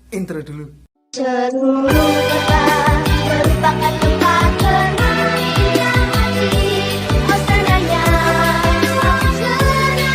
Intro dulu. Seluruh kota merupakan tempat bermain yang asik. Oh senangnya, oh senang sekali.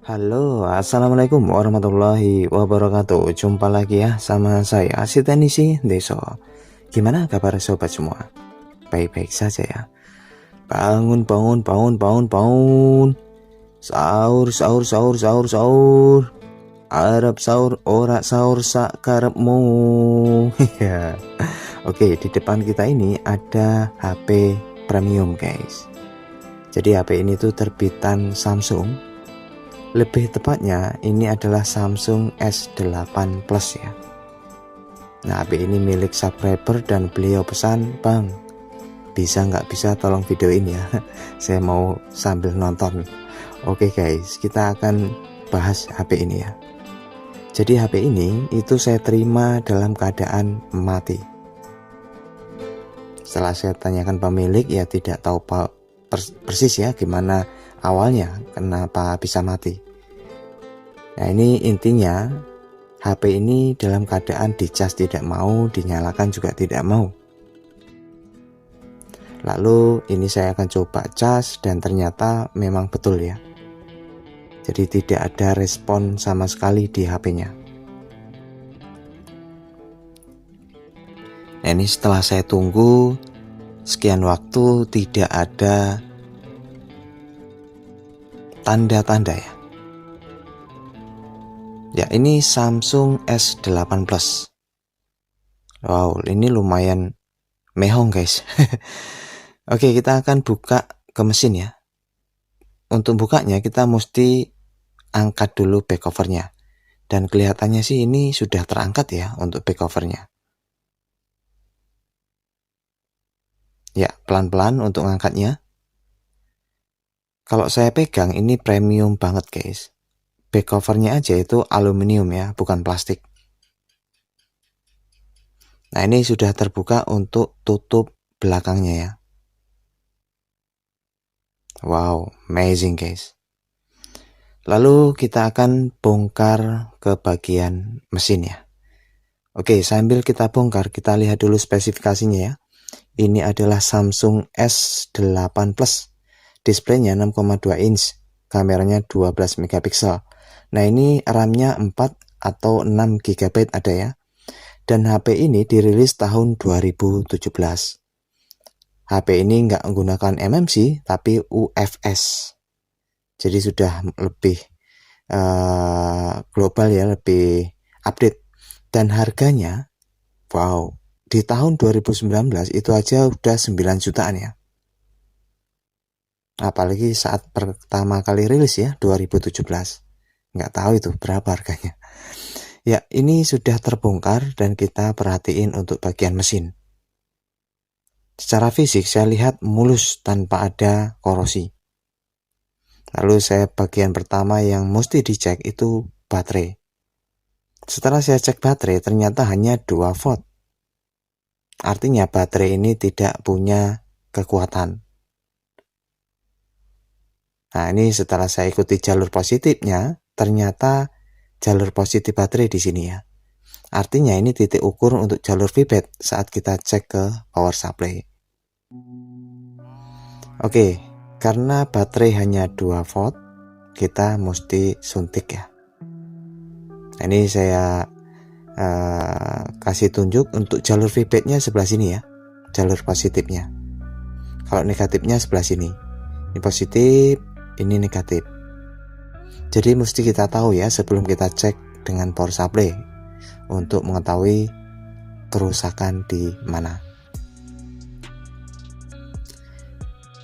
Halo, assalamualaikum warahmatullahi wabarakatuh. Jumpa lagi ya sama saya Sitenisi Deso. Gimana kabar sobat semua? Baik-baik saja ya. Bangun, bangun, bangun, bangun, bangun. Sahur, sahur, sahur, sahur, sahur. Arab sahur, ora sahur sak karepmu. Ya. Oke, di depan kita ini ada HP premium guys. Jadi HP ini tuh terbitan Samsung. Lebih tepatnya ini adalah Samsung S8 Plus ya. Nah, HP ini milik subscriber dan beliau pesan, "Bang, bisa nggak bisa tolong videoin ya, saya mau sambil nonton." Oke guys, kita akan bahas HP ini ya. Jadi HP ini itu saya terima dalam keadaan mati. Setelah saya tanyakan pemilik, ya tidak tahu persis ya gimana awalnya kenapa bisa mati. Nah, ini intinya HP ini dalam keadaan dicas tidak mau, dinyalakan juga tidak mau. Lalu ini saya akan coba cas dan ternyata memang betul ya. Jadi tidak ada respon sama sekali di HP-nya. Nah, ini setelah saya tunggu sekian waktu tidak ada tanda-tanda ya. Ya, ini Samsung S8 Plus. Wow, ini lumayan mehong guys. Oke, kita akan buka ke mesin ya. Untuk bukanya kita mesti angkat dulu back covernya. Dan kelihatannya sih ini sudah terangkat ya untuk back covernya. Ya, pelan-pelan untuk ngangkatnya. Kalau saya pegang ini premium banget guys. Back covernya aja itu aluminium ya, bukan plastik. Nah, ini sudah terbuka untuk tutup belakangnya ya. Wow, amazing guys. Lalu kita akan bongkar ke bagian mesin ya. Oke, sambil kita bongkar, kita lihat dulu spesifikasinya ya. Ini adalah Samsung S8 Plus. Displaynya 6,2 inch, kameranya 12 megapiksel. Nah, ini RAM-nya 4 atau 6 GB ada ya. Dan HP ini dirilis tahun 2017. HP ini nggak menggunakan MMC, tapi UFS. Jadi sudah lebih global ya, lebih update. Dan harganya, wow, di tahun 2019 itu aja udah 9 jutaan ya. Apalagi saat pertama kali rilis ya, 2017. Nggak tahu itu berapa harganya. Ya, ini sudah terbongkar dan kita perhatiin untuk bagian mesin. Secara fisik saya lihat mulus tanpa ada korosi. Lalu bagian pertama yang mesti dicek itu baterai. Setelah saya cek baterai ternyata hanya 2 volt. Artinya baterai ini tidak punya kekuatan. Nah, ini setelah saya ikuti jalur positifnya, ternyata jalur positif baterai di sini ya. Artinya ini titik ukur untuk jalur VBAT saat kita cek ke power supply. Oke, karena baterai hanya 2 volt, kita mesti suntik ya. Nah, ini saya kasih tunjuk untuk jalur VBAT-nya sebelah sini ya, jalur positifnya. Kalau negatifnya sebelah sini. Ini positif, ini negatif. Jadi mesti kita tahu ya sebelum kita cek dengan power supply untuk mengetahui kerusakan di mana.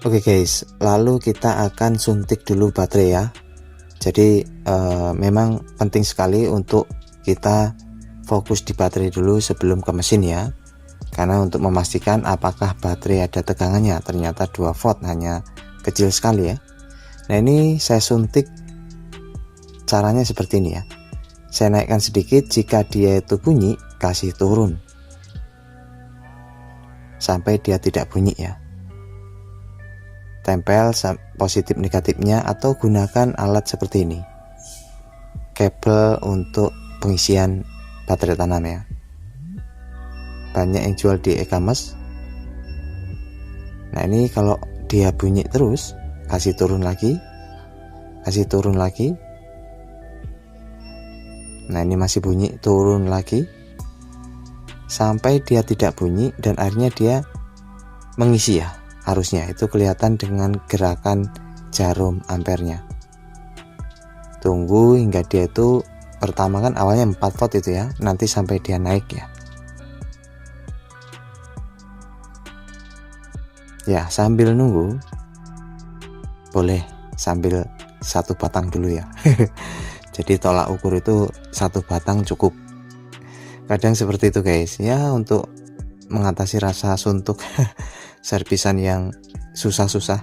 Oke guys, lalu kita akan suntik dulu baterai ya. Jadi memang penting sekali untuk kita fokus di baterai dulu sebelum ke mesin ya. Karena untuk memastikan apakah baterai ada tegangannya, ternyata 2 volt hanya kecil sekali ya. Nah, ini saya suntik caranya seperti ini ya. Saya naikkan sedikit, jika dia itu bunyi kasih turun sampai dia tidak bunyi ya. Tempel positif negatifnya atau gunakan alat seperti ini, kabel untuk pengisian baterai tanam ya. Banyak yang jual di e-commerce. Nah ini kalau dia bunyi terus, kasih turun lagi, kasih turun lagi. Nah ini masih bunyi, turun lagi sampai dia tidak bunyi dan akhirnya dia mengisi ya. Harusnya itu kelihatan dengan gerakan jarum ampernya. Tunggu hingga dia itu, pertama kan awalnya 4 volt itu ya, nanti sampai dia naik ya. Ya sambil nunggu boleh sambil satu batang dulu ya. Jadi tolak ukur itu satu batang cukup. Kadang seperti itu guys ya, untuk mengatasi rasa suntuk servisan yang susah-susah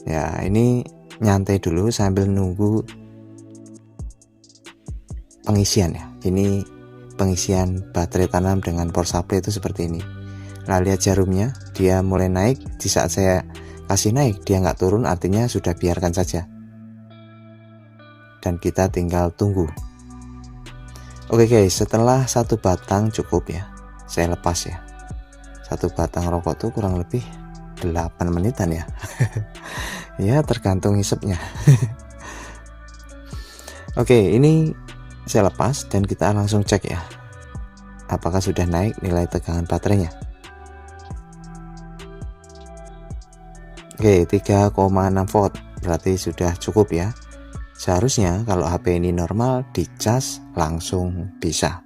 ya. Ini nyantai dulu sambil nunggu pengisian ya. Ini pengisian baterai tanam dengan power supply itu seperti ini. Nah lihat jarumnya, dia mulai naik. Di saat saya kasih naik dia nggak turun, artinya sudah biarkan saja dan kita tinggal tunggu. Oke guys, setelah satu batang cukup ya, saya lepas ya. Satu batang rokok tuh kurang lebih 8 menitan ya. Ya tergantung hisapnya. Oke, ini saya lepas dan kita langsung cek ya, apakah sudah naik nilai tegangan baterainya. Oke, 3,6 volt berarti sudah cukup ya. Seharusnya kalau HP ini normal dicas langsung bisa.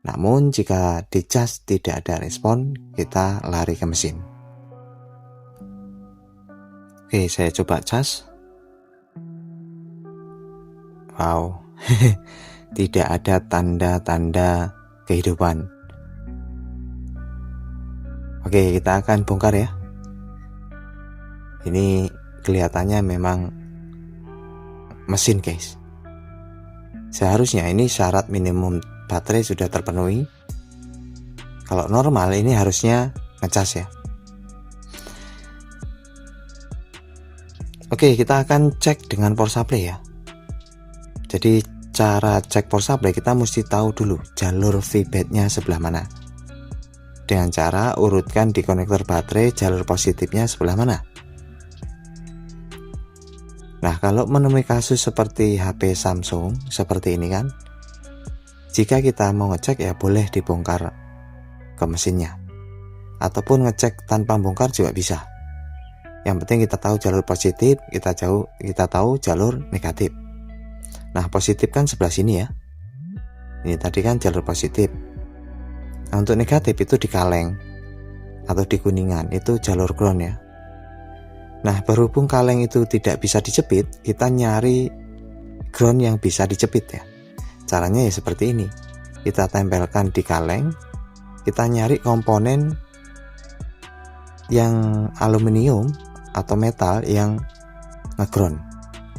Namun jika dicas tidak ada respon, kita lari ke mesin. Oke, saya coba cas. Wow, tidak ada tanda-tanda kehidupan. Oke, kita akan bongkar ya. Ini kelihatannya memang mesin guys. Seharusnya ini syarat minimum baterai sudah terpenuhi. Kalau normal ini harusnya ngecas ya. Oke, kita akan cek dengan power supply ya. Jadi cara cek power supply kita mesti tahu dulu jalur feedbacknya sebelah mana. Dengan cara urutkan di konektor baterai jalur positifnya sebelah mana. Nah kalau menemui kasus seperti HP Samsung seperti ini kan, jika kita mau ngecek ya boleh dibongkar ke mesinnya, ataupun ngecek tanpa bongkar juga bisa. Yang penting kita tahu jalur positif, kita tahu jalur negatif. Nah positif kan sebelah sini ya, ini tadi kan jalur positif. Nah untuk negatif itu di kaleng atau di kuningan, itu jalur ground ya. Nah berhubung kaleng itu tidak bisa dijepit, kita nyari ground yang bisa dijepit ya. Caranya ya seperti ini, kita tempelkan di kaleng, kita nyari komponen yang aluminium atau metal yang ngeground.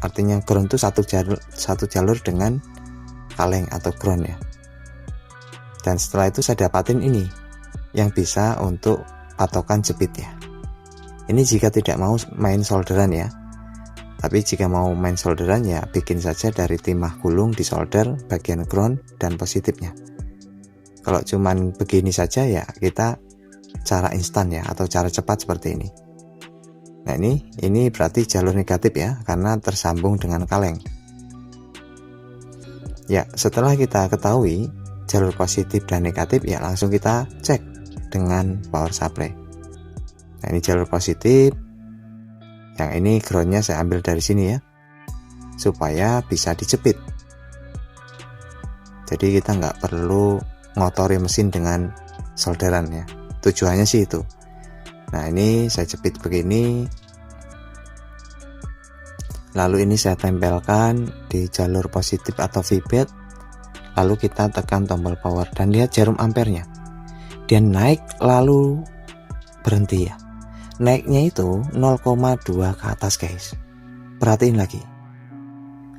Artinya ground itu satu jalur dengan kaleng atau ground ya. Dan setelah itu saya dapatin ini yang bisa untuk patokan jepit ya. Ini jika tidak mau main solderan ya. Tapi jika mau main solderan ya bikin saja dari timah gulung di solder bagian ground dan positifnya. Kalau cuman begini saja ya kita cara instan ya, atau cara cepat seperti ini. Nah ini berarti jalur negatif ya, karena tersambung dengan kaleng. Ya setelah kita ketahui jalur positif dan negatif ya langsung kita cek dengan power supply. Nah ini jalur positif, yang ini groundnya saya ambil dari sini ya, supaya bisa dijepit. Jadi kita nggak perlu ngotori mesin dengan solderan ya, tujuannya sih itu. Nah ini saya jepit begini, lalu ini saya tempelkan di jalur positif atau feedback, lalu kita tekan tombol power dan lihat jarum ampernya, dia naik lalu berhenti ya. Naiknya itu 0,2 ke atas guys. Perhatiin lagi,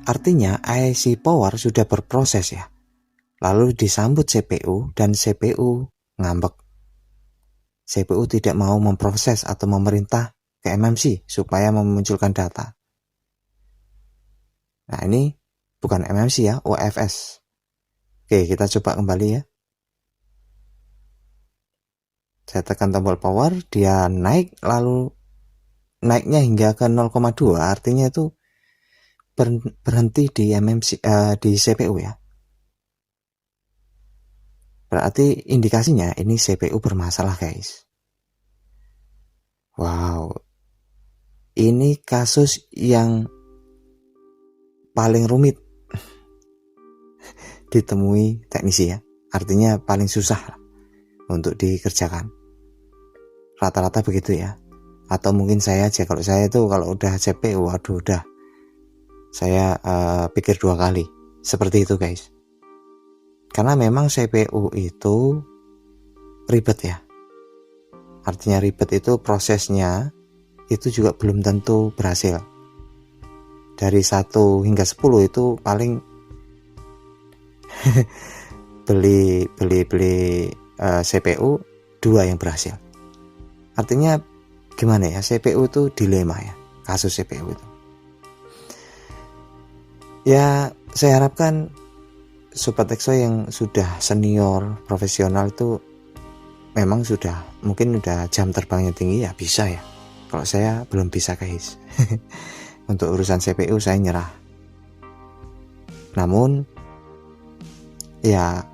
Artinya IC power sudah berproses ya. Lalu disambut CPU dan CPU ngambek. CPU tidak mau memproses atau memerintah ke MMC supaya memunculkan data. Nah ini bukan MMC ya, UFS. Oke, kita coba kembali ya. Saya tekan tombol power, dia naik, lalu naiknya hingga ke 0,2, artinya itu berhenti di MMC, di CPU ya. Berarti indikasinya ini CPU bermasalah guys. Wow, ini kasus yang paling rumit ditemui teknisi ya. Artinya paling susah untuk dikerjakan. Rata-rata begitu ya. Atau mungkin saya aja, kalau saya itu kalau udah CPU, waduh udah. Saya pikir 2 kali. Seperti itu guys. Karena memang CPU itu ribet ya. Artinya ribet itu prosesnya itu juga belum tentu berhasil. Dari 1 hingga 10 itu paling beli CPU 2 yang berhasil. Artinya gimana ya, CPU itu dilema ya, kasus CPU itu. Ya saya harapkan Sobat Exo yang sudah senior profesional itu memang sudah mungkin udah jam terbangnya tinggi ya bisa ya. Kalau saya belum bisa guys. Untuk urusan CPU saya nyerah. Namun ya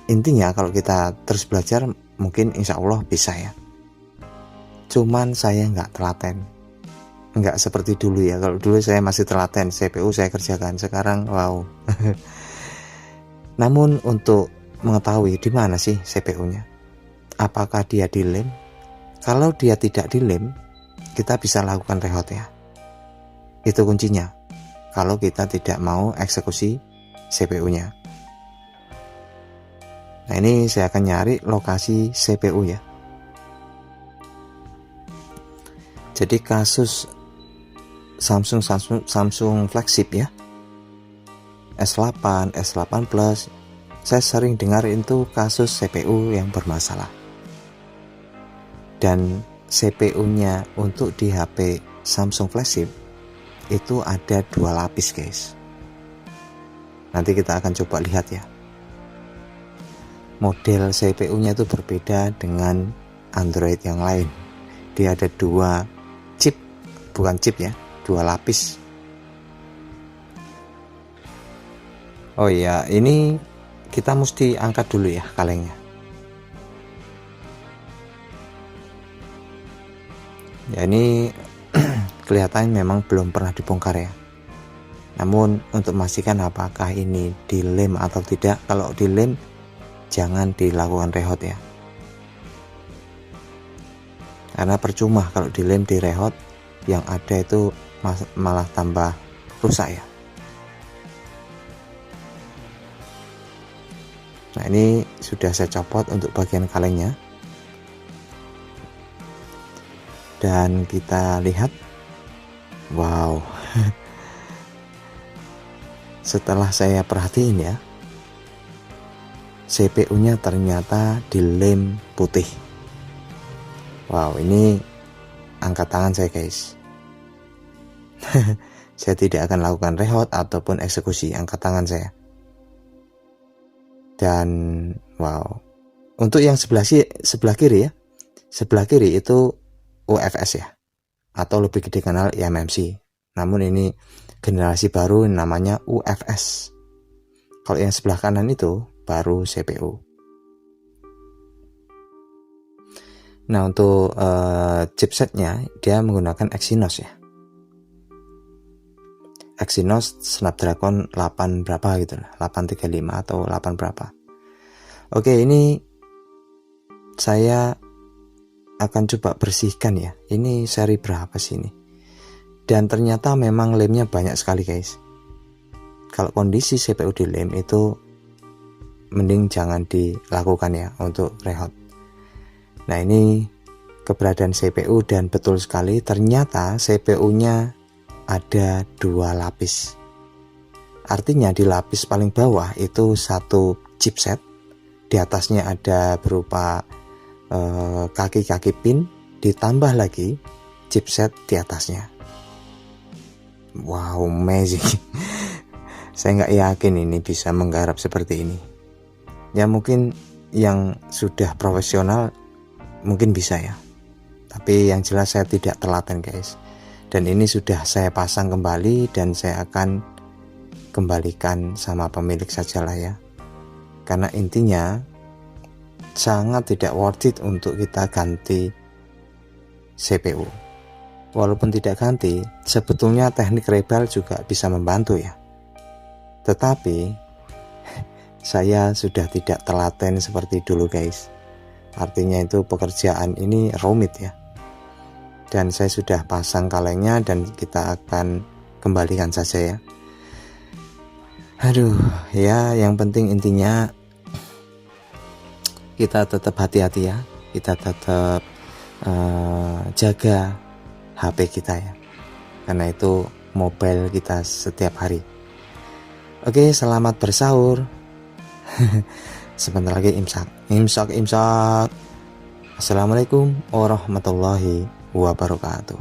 intinya kalau kita terus belajar mungkin insya Allah bisa ya. Cuman saya nggak telaten, nggak seperti dulu ya. Kalau dulu saya masih telaten, CPU saya kerjakan. Sekarang wow. Namun untuk mengetahui di mana sih CPU-nya, apakah dia dilem? Kalau dia tidak dilem, kita bisa lakukan rehout ya. Itu kuncinya. Kalau kita tidak mau eksekusi CPU-nya. Nah ini saya akan nyari lokasi CPU ya. Jadi kasus Samsung flagship ya, S8, S8 Plus, saya sering dengar itu kasus CPU yang bermasalah. Dan CPU-nya untuk di HP Samsung flagship itu ada 2 lapis guys. Nanti kita akan coba lihat ya. Model CPU-nya itu berbeda dengan Android yang lain. Dia ada 2 chip, bukan chip ya, 2 lapis. Oh iya, ini kita mesti angkat dulu ya kalengnya. Ya ini kelihatan memang belum pernah dibongkar ya. Namun untuk memastikan apakah ini dilem atau tidak, kalau dilem jangan dilakukan rehout ya. Karena percuma kalau dilem di rehout, yang ada itu malah tambah rusak ya. Nah ini sudah saya copot untuk bagian kalengnya. Dan kita lihat, wow. Setelah saya perhatiin ya, CPU-nya ternyata dilem putih. Wow, ini angkat tangan saya guys. Saya tidak akan lakukan rehout ataupun eksekusi, angkat tangan saya. Dan wow, untuk yang sebelah kiri ya, sebelah kiri itu UFS ya, atau lebih dikenal eMMC. Namun ini generasi baru namanya UFS. Kalau yang sebelah kanan itu baru CPU. Nah untuk chipsetnya dia menggunakan Exynos ya, Exynos Snapdragon 8 berapa gitu lah, 835 atau 8 berapa. Oke, ini saya akan coba bersihkan ya. Ini seri berapa sih ini? Dan ternyata memang lemnya banyak sekali guys. Kalau kondisi CPU dilem itu mending jangan dilakukan ya untuk rehout. Nah ini keberadaan CPU dan betul sekali ternyata CPU-nya ada 2 lapis. Artinya di lapis paling bawah itu satu chipset, di atasnya ada berupa kaki-kaki pin, ditambah lagi chipset di atasnya. Wow, amazing. Saya nggak yakin ini bisa menggarap seperti ini. Ya mungkin yang sudah profesional mungkin bisa ya, tapi yang jelas saya tidak telaten guys. Dan ini sudah saya pasang kembali dan saya akan kembalikan sama pemilik sajalah ya, karena intinya sangat tidak worth it untuk kita ganti CPU. Walaupun tidak ganti, sebetulnya teknik rebel juga bisa membantu ya, tetapi saya sudah tidak telaten seperti dulu guys. Artinya itu pekerjaan ini rumit ya, dan saya sudah pasang kalengnya dan kita akan kembalikan saja ya. Aduh ya, yang penting intinya kita tetap hati-hati ya, kita tetap jaga HP kita ya, karena itu mobile kita setiap hari. Oke, selamat bersahur. Sebentar lagi imsak. Assalamualaikum warahmatullahi wabarakatuh.